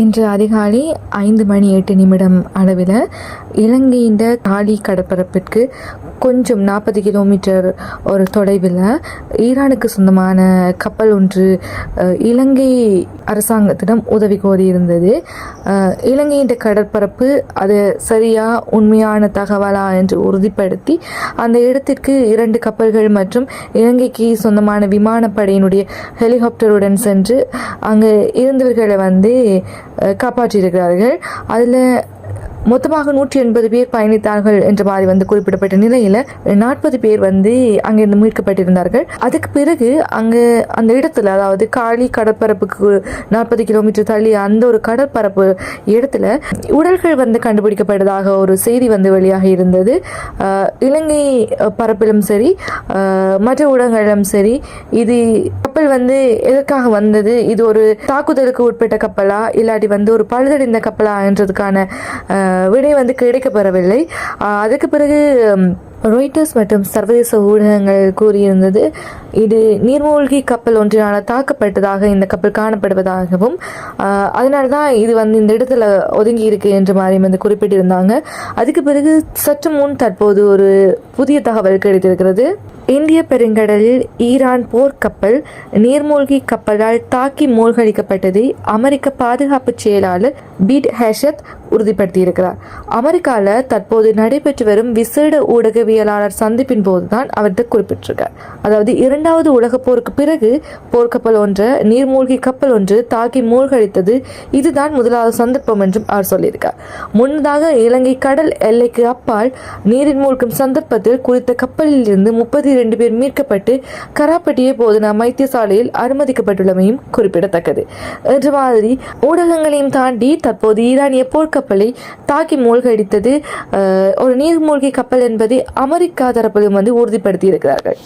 இன்று அதிகாலை 5:08 அளவில் இலங்கையின் காலி கடற்பரப்பிற்கு கொஞ்சம் 40 கிலோமீட்டர் ஒரு தொலைவில் ஈரானுக்கு சொந்தமான கப்பல் ஒன்று இலங்கை அரசாங்கத்திடம் உதவி கோரியிருந்தது. இலங்கையின் கடற்பரப்பு அது சரியா உண்மையான தகவலா என்று உறுதிப்படுத்தி அந்த இடத்திற்கு 2 கப்பல்கள் மற்றும் இலங்கைக்கு சொந்தமான விமானப்படையினுடைய ஹெலிகாப்டருடன் சென்று அங்கு இருந்தவர்களை காப்பாற்றியிருக்கிறார்கள். அதில் மொத்தமாக 180 பேர் பயணித்தார்கள் என்ற மாதிரி குறிப்பிடப்பட்ட நிலையில் 40 பேர் அங்கிருந்து மீட்கப்பட்டிருந்தார்கள். அதுக்கு பிறகு அந்த இடத்துல, அதாவது காலி கடற்பரப்புக்கு 40 கிலோமீட்டர் தள்ளி அந்த ஒரு கடற்பரப்பு இடத்துல உடல்கள் கண்டுபிடிக்கப்பட்டதாக ஒரு செய்தி வெளியாக இருந்தது. இலங்கை பரப்பிலும் சரி மற்ற ஊடகங்களிலும் சரி இது கப்பல் எதற்காக வந்தது, இது ஒரு தாக்குதலுக்கு உட்பட்ட கப்பலா இல்லாட்டி ஒரு பழுதடைந்த கப்பலா என்றதுக்கான விடை கிடைக்கப்பெறவில்லை. அதுக்கு பிறகு ராய்ட்டர்ஸ் மற்றும் சர்வதேச ஊடகங்கள் கூறியிருந்தது இது நீர்மூழ்கி கப்பல் ஒன்றினால் தாக்கப்பட்டதாக இந்த கப்பல் காணப்படுவதாகவும் அதனால தான் இது இந்த இடத்துல ஒதுங்கி இருக்கு என்ற மாதிரி குறிப்பிட்டிருந்தாங்க. அதுக்கு பிறகு சற்று முன் தற்போது ஒரு புதிய தகவல் கிடைத்திருக்கிறது. இந்திய பெருங்கடலில் ஈரான் போர்க்கப்பல் நீர்மூழ்கி கப்பலால் தாக்கி மூழ்கடிக்கப்பட்டதை அமெரிக்க பாதுகாப்பு செயலாளர் பீட் ஹேஷத் உறுதிப்படுத்தியிருக்கிறார். அமெரிக்காவில் தற்போது நடைபெற்று வரும் விசேட ஊடகவியலாளர் சந்திப்பின் போதுதான் அவர்கிட்ட குறிப்பிட்டிருக்கார். அதாவது 2வது உலக போருக்கு பிறகு போர்க்கப்பல் ஒன்று நீர்மூழ்கி கப்பல் ஒன்று தாக்கி மூழ்கடித்தது இதுதான் முதலாவது சந்தர்ப்பம் என்றும் அவர் சொல்லியிருக்கார். முன்னதாக இலங்கை கடல் எல்லைக்கு அப்பால் நீரில் மூழ்கும் சந்தர்ப்பத்தில் குறித்த கப்பலில் இருந்து 32 பேர் மீட்கப்பட்டு கராப்பட்டிய போதனா வைத்தியசாலையில் அனுமதிக்கப்பட்டுள்ளமையும் குறிப்பிடத்தக்கது. என்ற மாதிரி ஊடகங்களையும் தாண்டி தற்போது ஈரானிய போர்க்கப்பலை தாக்கி மூழ்கடித்தது ஒரு நீர்மூழ்கி கப்பல் என்பதை அமெரிக்கா தரப்பிலும் உறுதிப்படுத்தி இருக்கிறார்கள்.